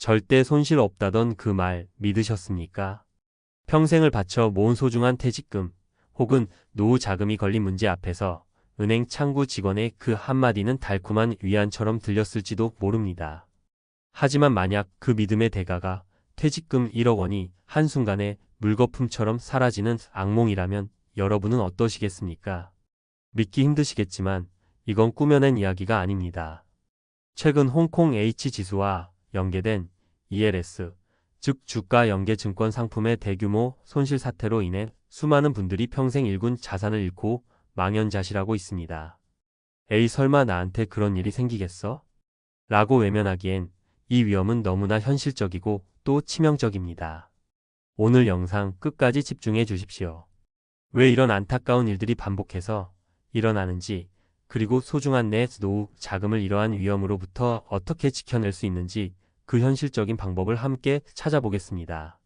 절대 손실 없다던 그 말 믿으셨습니까? 평생을 바쳐 모은 소중한 퇴직금 혹은 노후 자금이 걸린 문제 앞에서 은행 창구 직원의 그 한마디는 달콤한 위안처럼 들렸을지도 모릅니다. 하지만 만약 그 믿음의 대가가 퇴직금 1억 원이 한순간에 물거품처럼 사라지는 악몽이라면 여러분은 어떠시겠습니까? 믿기 힘드시겠지만 이건 꾸며낸 이야기가 아닙니다. 최근 홍콩 H지수와 연계된 ELS, 즉 주가 연계 증권 상품의 대규모 손실 사태로 인해 수많은 분들이 평생 일군 자산을 잃고 망연자실하고 있습니다. 에이 설마 나한테 그런 일이 생기겠어? 라고 외면하기엔 이 위험은 너무나 현실적이고 또 치명적입니다. 오늘 영상 끝까지 집중해 주십시오. 왜 이런 안타까운 일들이 반복해서 일어나는지, 그리고 소중한 내 노후 자금을 이러한 위험으로부터 어떻게 지켜낼 수 있는지 그 현실적인 방법을 함께 찾아보겠습니다.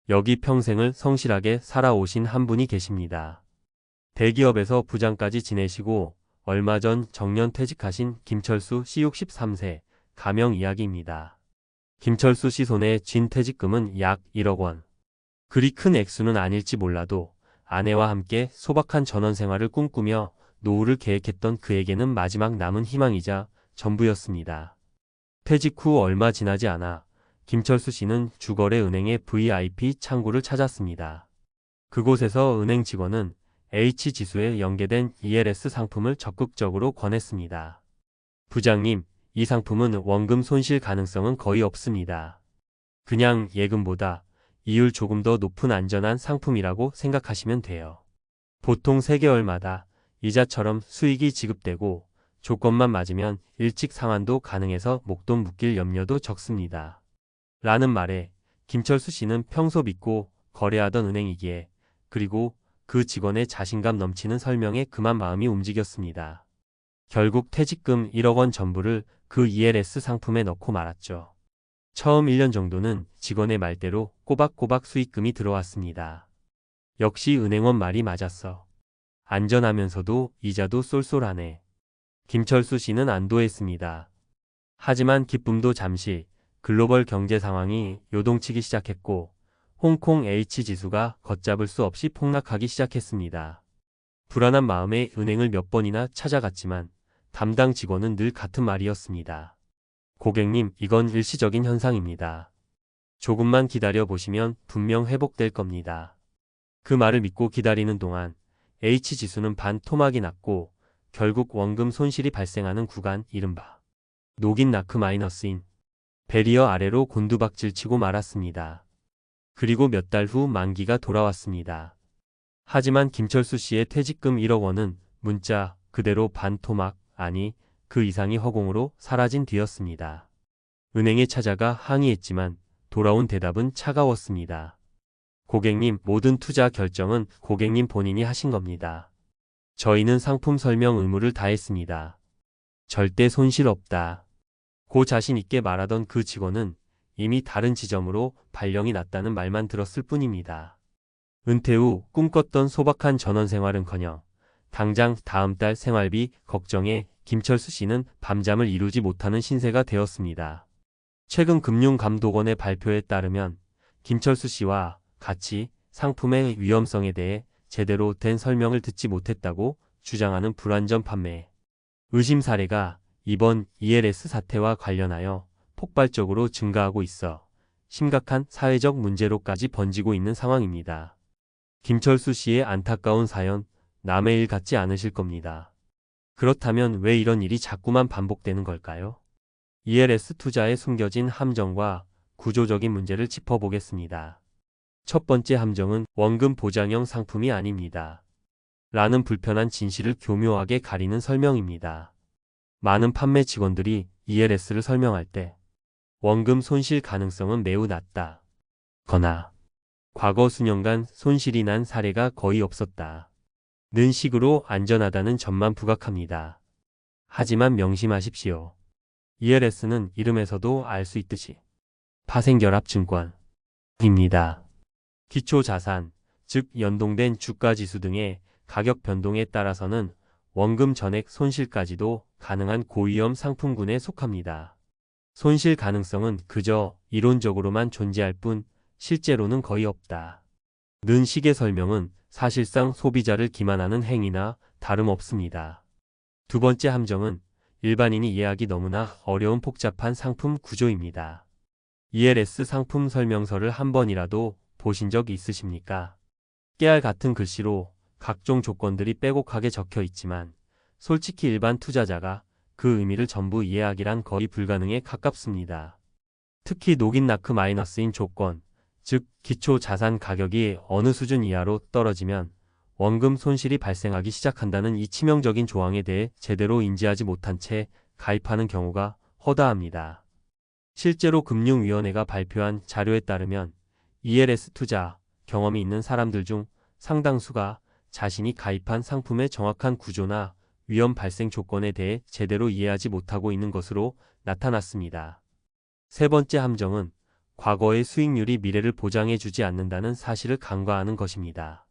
여기 평생을 성실하게 살아오신 한 분이 계십니다. 대기업에서 부장까지 지내시고 얼마 전 정년 퇴직하신 김철수 씨 63세 가명 이야기입니다. 김철수 씨 손에 쥔 퇴직금은 약 1억 원. 그리 큰 액수는 아닐지 몰라도 아내와 함께 소박한 전원 생활을 꿈꾸며 노후를 계획했던 그에게는 마지막 남은 희망이자 전부였습니다. 퇴직 후 얼마 지나지 않아 김철수 씨는 주거래 은행의 VIP 창구를 찾았습니다. 그곳에서 은행 직원은 H지수에 연계된 ELS 상품을 적극적으로 권했습니다. 부장님, 이 상품은 원금 손실 가능성은 거의 없습니다. 그냥 예금보다 이율 조금 더 높은 안전한 상품이라고 생각하시면 돼요. 보통 3개월마다 이자처럼 수익이 지급되고 조건만 맞으면 일찍 상환도 가능해서 목돈 묶일 염려도 적습니다. 라는 말에 김철수 씨는 평소 믿고 거래하던 은행이기에, 그리고 그 직원의 자신감 넘치는 설명에 그만 마음이 움직였습니다. 결국 퇴직금 1억 원 전부를 그 ELS 상품에 넣고 말았죠. 처음 1년 정도는 직원의 말대로 꼬박꼬박 수익금이 들어왔습니다. 역시 은행원 말이 맞았어. 안전하면서도 이자도 쏠쏠하네. 김철수 씨는 안도했습니다. 하지만 기쁨도 잠시. 글로벌 경제 상황이 요동치기 시작했고 홍콩 H지수가 걷잡을 수 없이 폭락하기 시작했습니다. 불안한 마음에 은행을 몇 번이나 찾아갔지만 담당 직원은 늘 같은 말이었습니다. 고객님, 이건 일시적인 현상입니다. 조금만 기다려 보시면 분명 회복될 겁니다. 그 말을 믿고 기다리는 동안 H지수는 반토막이 났고 결국 원금 손실이 발생하는 구간, 이른바 녹인 나크 마이너스인 베리어 아래로 곤두박질치고 말았습니다. 그리고 몇 달 후 만기가 돌아왔습니다. 하지만 김철수 씨의 퇴직금 1억 원은 문자 그대로 반토막, 아니 그 이상이 허공으로 사라진 뒤였습니다. 은행에 찾아가 항의했지만 돌아온 대답은 차가웠습니다. 고객님, 모든 투자 결정은 고객님 본인이 하신 겁니다. 저희는 상품 설명 의무를 다했습니다. 절대 손실 없다. 고 자신 있게 말하던 그 직원은 이미 다른 지점으로 발령이 났다는 말만 들었을 뿐입니다. 은퇴 후 꿈꿨던 소박한 전원 생활은커녕 당장 다음 달 생활비 걱정에 김철수 씨는 밤잠을 이루지 못하는 신세가 되었습니다. 최근 금융감독원의 발표에 따르면 김철수 씨와 같이 상품의 위험성에 대해 제대로 된 설명을 듣지 못했다고 주장하는 불완전 판매 의심 사례가 이번 ELS 사태와 관련하여 폭발적으로 증가하고 있어 심각한 사회적 문제로까지 번지고 있는 상황입니다. 김철수 씨의 안타까운 사연, 남의 일 같지 않으실 겁니다. 그렇다면 왜 이런 일이 자꾸만 반복되는 걸까요? ELS 투자에 숨겨진 함정과 구조적인 문제를 짚어보겠습니다. 첫 번째 함정은 원금 보장형 상품이 아닙니다. 라는 불편한 진실을 교묘하게 가리는 설명입니다. 많은 판매 직원들이 ELS를 설명할 때 원금 손실 가능성은 매우 낮다 거나 과거 수년간 손실이 난 사례가 거의 없었다 는 식으로 안전하다는 점만 부각합니다. 하지만 명심하십시오. ELS는 이름에서도 알 수 있듯이 파생결합증권입니다. 기초자산, 즉 연동된 주가지수 등의 가격 변동에 따라서는 원금 전액 손실까지도 가능한 고위험 상품군에 속합니다. 손실 가능성은 그저 이론적으로만 존재할 뿐 실제로는 거의 없다. 는 식의 설명은 사실상 소비자를 기만하는 행위나 다름없습니다. 두 번째 함정은 일반인이 이해하기 너무나 어려운 복잡한 상품 구조입니다. ELS 상품 설명서를 한 번이라도 보신 적 있으십니까? 깨알 같은 글씨로 각종 조건들이 빼곡하게 적혀 있지만 솔직히 일반 투자자가 그 의미를 전부 이해하기란 거의 불가능에 가깝습니다. 특히 녹인나크 마이너스인 조건, 즉 기초 자산 가격이 어느 수준 이하로 떨어지면 원금 손실이 발생하기 시작한다는 이 치명적인 조항에 대해 제대로 인지하지 못한 채 가입하는 경우가 허다합니다. 실제로 금융위원회가 발표한 자료에 따르면 ELS 투자 경험이 있는 사람들 중 상당수가 자신이 가입한 상품의 정확한 구조나 위험 발생 조건에 대해 제대로 이해하지 못하고 있는 것으로 나타났습니다. 세 번째 함정은 과거의 수익률이 미래를 보장해주지 않는다는 사실을 간과하는 것입니다.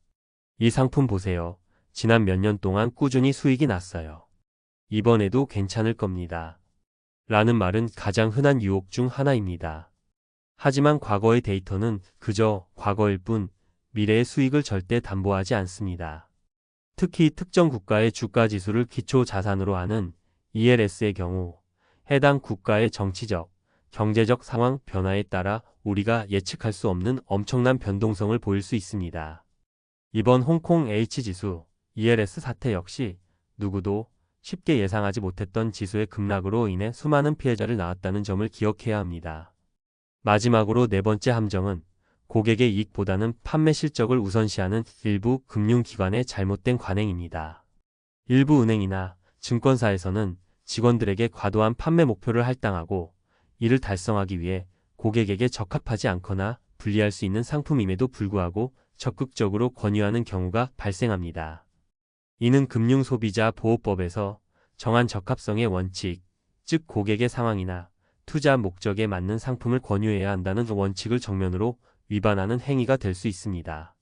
이 상품 보세요. 지난 몇 년 동안 꾸준히 수익이 났어요. 이번에도 괜찮을 겁니다. 라는 말은 가장 흔한 유혹 중 하나입니다. 하지만 과거의 데이터는 그저 과거일 뿐 미래의 수익을 절대 담보하지 않습니다. 특히 특정 국가의 주가 지수를 기초 자산으로 하는 ELS의 경우 해당 국가의 정치적, 경제적 상황 변화에 따라 우리가 예측할 수 없는 엄청난 변동성을 보일 수 있습니다. 이번 홍콩 H지수, ELS 사태 역시 누구도 쉽게 예상하지 못했던 지수의 급락으로 인해 수많은 피해자를 낳았다는 점을 기억해야 합니다. 마지막으로 네 번째 함정은 고객의 이익보다는 판매 실적을 우선시하는 일부 금융기관의 잘못된 관행입니다. 일부 은행이나 증권사에서는 직원들에게 과도한 판매 목표를 할당하고 이를 달성하기 위해 고객에게 적합하지 않거나 불리할 수 있는 상품임에도 불구하고 적극적으로 권유하는 경우가 발생합니다. 이는 금융소비자보호법에서 정한 적합성의 원칙, 즉 고객의 상황이나 투자 목적에 맞는 상품을 권유해야 한다는 원칙을 정면으로 위반하는 행위가 될 수 있습니다.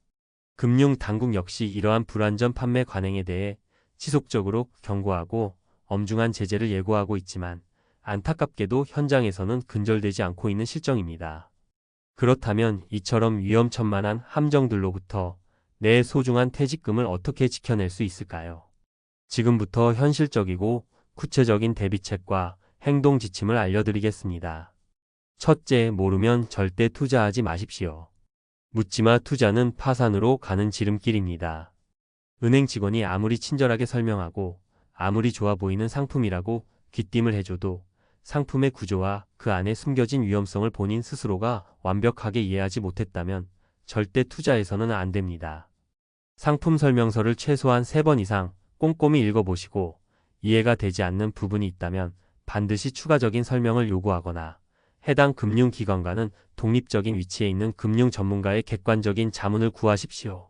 금융당국 역시 이러한 불완전 판매 관행에 대해 지속적으로 경고하고 엄중한 제재를 예고하고 있지만 안타깝게도 현장에서는 근절되지 않고 있는 실정입니다. 그렇다면 이처럼 위험천만한 함정들로부터 내 소중한 퇴직금을 어떻게 지켜낼 수 있을까요? 지금부터 현실적이고 구체적인 대비책과 행동 지침을 알려드리겠습니다. 첫째, 모르면 절대 투자하지 마십시오. 묻지마 투자는 파산으로 가는 지름길입니다. 은행 직원이 아무리 친절하게 설명하고 아무리 좋아 보이는 상품이라고 귀띔을 해줘도 상품의 구조와 그 안에 숨겨진 위험성을 본인 스스로가 완벽하게 이해하지 못했다면 절대 투자해서는 안 됩니다. 상품 설명서를 최소한 3번 이상 꼼꼼히 읽어보시고 이해가 되지 않는 부분이 있다면 반드시 추가적인 설명을 요구하거나 해당 금융기관과는 독립적인 위치에 있는 금융 전문가의 객관적인 자문을 구하십시오.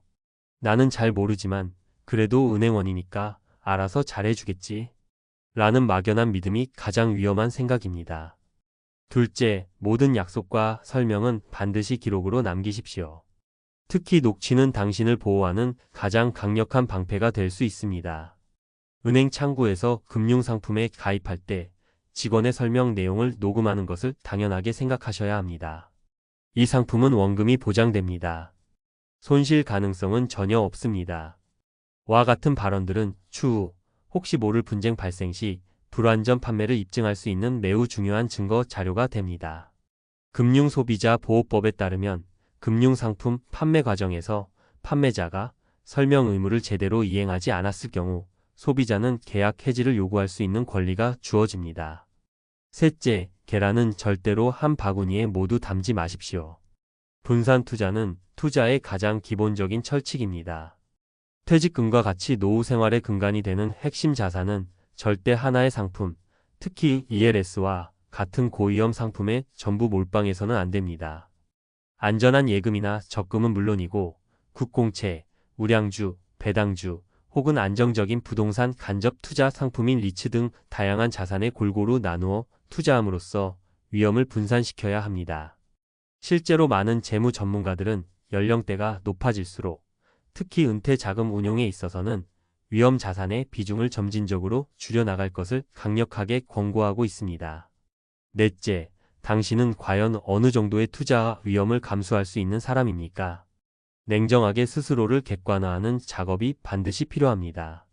나는 잘 모르지만 그래도 은행원이니까 알아서 잘해주겠지. 라는 막연한 믿음이 가장 위험한 생각입니다. 둘째, 모든 약속과 설명은 반드시 기록으로 남기십시오. 특히 녹취는 당신을 보호하는 가장 강력한 방패가 될 수 있습니다. 은행 창구에서 금융상품에 가입할 때 직원의 설명 내용을 녹음하는 것을 당연하게 생각하셔야 합니다. 이 상품은 원금이 보장됩니다. 손실 가능성은 전혀 없습니다. 와 같은 발언들은 추후 혹시 모를 분쟁 발생 시 불완전 판매를 입증할 수 있는 매우 중요한 증거 자료가 됩니다. 금융소비자보호법에 따르면 금융상품 판매 과정에서 판매자가 설명 의무를 제대로 이행하지 않았을 경우 소비자는 계약 해지를 요구할 수 있는 권리가 주어집니다. 셋째, 계란은 절대로 한 바구니에 모두 담지 마십시오. 분산 투자는 투자의 가장 기본적인 철칙입니다. 퇴직금과 같이 노후 생활의 근간이 되는 핵심 자산은 절대 하나의 상품, 특히 ELS와 같은 고위험 상품에 전부 몰빵해서는 안 됩니다. 안전한 예금이나 적금은 물론이고 국공채, 우량주, 배당주 혹은 안정적인 부동산 간접 투자 상품인 리츠 등 다양한 자산에 골고루 나누어 투자함으로써 위험을 분산시켜야 합니다. 실제로 많은 재무 전문가들은 연령대가 높아질수록 특히 은퇴 자금 운용에 있어서는 위험 자산의 비중을 점진적으로 줄여나갈 것을 강력하게 권고하고 있습니다. 넷째, 당신은 과연 어느 정도의 투자 위험을 감수할 수 있는 사람입니까? 냉정하게 스스로를 객관화하는 작업이 반드시 필요합니다.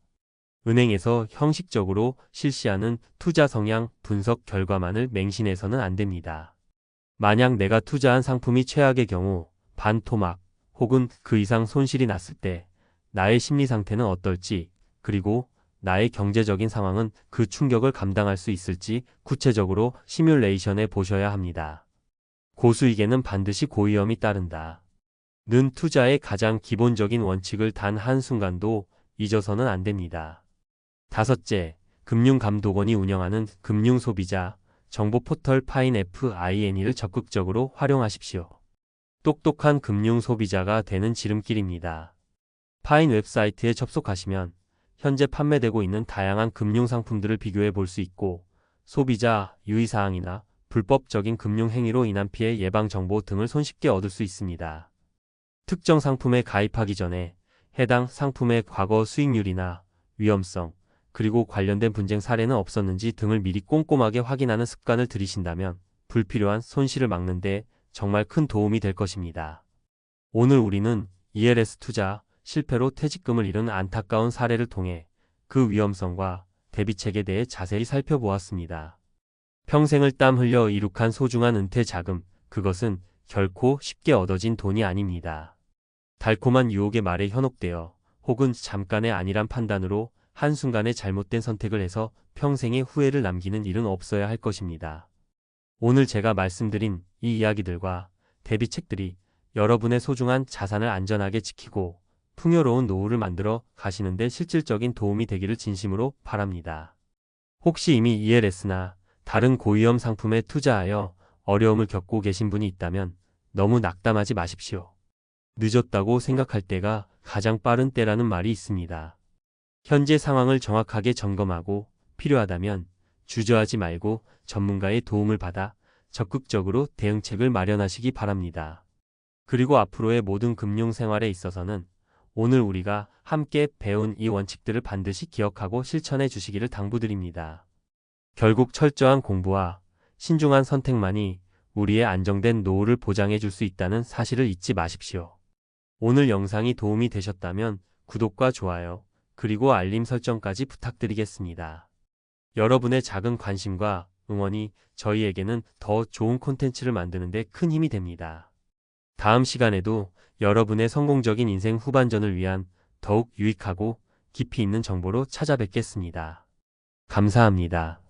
은행에서 형식적으로 실시하는 투자 성향 분석 결과만을 맹신해서는 안 됩니다. 만약 내가 투자한 상품이 최악의 경우 반토막 혹은 그 이상 손실이 났을 때 나의 심리 상태는 어떨지, 그리고 나의 경제적인 상황은 그 충격을 감당할 수 있을지 구체적으로 시뮬레이션해 보셔야 합니다. 고수익에는 반드시 고위험이 따른다. 는 투자의 가장 기본적인 원칙을 단 한순간도 잊어서는 안 됩니다. 다섯째, 금융감독원이 운영하는 금융소비자 정보 포털 파인 FINE를 적극적으로 활용하십시오. 똑똑한 금융소비자가 되는 지름길입니다. 파인 웹사이트에 접속하시면 현재 판매되고 있는 다양한 금융상품들을 비교해 볼 수 있고, 소비자 유의사항이나 불법적인 금융행위로 인한 피해 예방 정보 등을 손쉽게 얻을 수 있습니다. 특정 상품에 가입하기 전에 해당 상품의 과거 수익률이나 위험성, 그리고 관련된 분쟁 사례는 없었는지 등을 미리 꼼꼼하게 확인하는 습관을 들이신다면 불필요한 손실을 막는 데 정말 큰 도움이 될 것입니다. 오늘 우리는 ELS 투자 실패로 퇴직금을 잃은 안타까운 사례를 통해 그 위험성과 대비책에 대해 자세히 살펴보았습니다. 평생을 땀 흘려 이룩한 소중한 은퇴 자금, 그것은 결코 쉽게 얻어진 돈이 아닙니다. 달콤한 유혹의 말에 현혹되어 혹은 잠깐의 안일한 판단으로 한순간에 잘못된 선택을 해서 평생의 후회를 남기는 일은 없어야 할 것입니다. 오늘 제가 말씀드린 이 이야기들과 대비책들이 여러분의 소중한 자산을 안전하게 지키고 풍요로운 노후를 만들어 가시는 데 실질적인 도움이 되기를 진심으로 바랍니다. 혹시 이미 ELS나 다른 고위험 상품에 투자하여 어려움을 겪고 계신 분이 있다면 너무 낙담하지 마십시오. 늦었다고 생각할 때가 가장 빠른 때라는 말이 있습니다. 현재 상황을 정확하게 점검하고 필요하다면 주저하지 말고 전문가의 도움을 받아 적극적으로 대응책을 마련하시기 바랍니다. 그리고 앞으로의 모든 금융 생활에 있어서는 오늘 우리가 함께 배운 이 원칙들을 반드시 기억하고 실천해 주시기를 당부드립니다. 결국 철저한 공부와 신중한 선택만이 우리의 안정된 노후를 보장해 줄 수 있다는 사실을 잊지 마십시오. 오늘 영상이 도움이 되셨다면 구독과 좋아요, 그리고 알림 설정까지 부탁드리겠습니다. 여러분의 작은 관심과 응원이 저희에게는 더 좋은 콘텐츠를 만드는 데 큰 힘이 됩니다. 다음 시간에도 여러분의 성공적인 인생 후반전을 위한 더욱 유익하고 깊이 있는 정보로 찾아뵙겠습니다. 감사합니다.